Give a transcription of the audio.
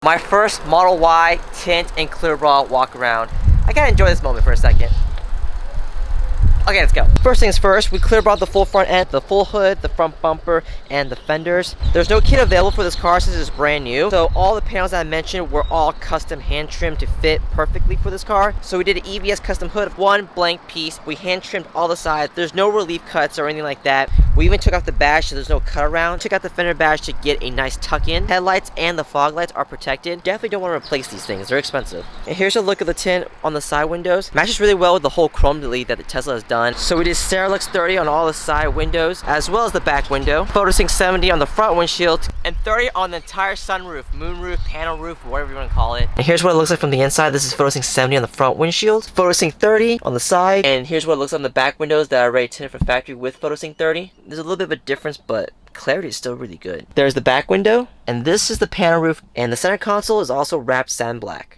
My first Model Y tint and clearbra'd walk around. I gotta enjoy this moment for a second. Okay, let's go. First things first, we clearbra'd the full front end, the full hood, the front bumper, and the fenders. There's no kit available for this car since it's brand new, so all the panels that I mentioned were all custom hand trimmed to fit perfectly for this car. So we did an EVS custom hood, one blank piece. We hand trimmed all the sides. There's no relief cuts or anything like that. We even took off the badge so there's no cut around. Took out the fender badge to get a nice tuck in. Headlights and the fog lights are protected. Definitely don't want to replace these things. They're expensive. And here's a look of the tint on the side windows. Matches really well with the whole chrome delete that the Tesla has done. So we did Sterilux 30 on all the side windows as well as the back window. Photosync 70 on the front windshield and 30 on the entire sunroof, moonroof, panel roof, whatever you want to call it. And here's what it looks like from the inside. This is Photosync 70 on the front windshield. Photosync 30 on the side. And here's what it looks like on the back windows that are already tinted from factory with Photosync 30. There's a little bit of a difference, but clarity is still really good. There's the back window, and this is the panel roof, and the center console is also wrapped satin black.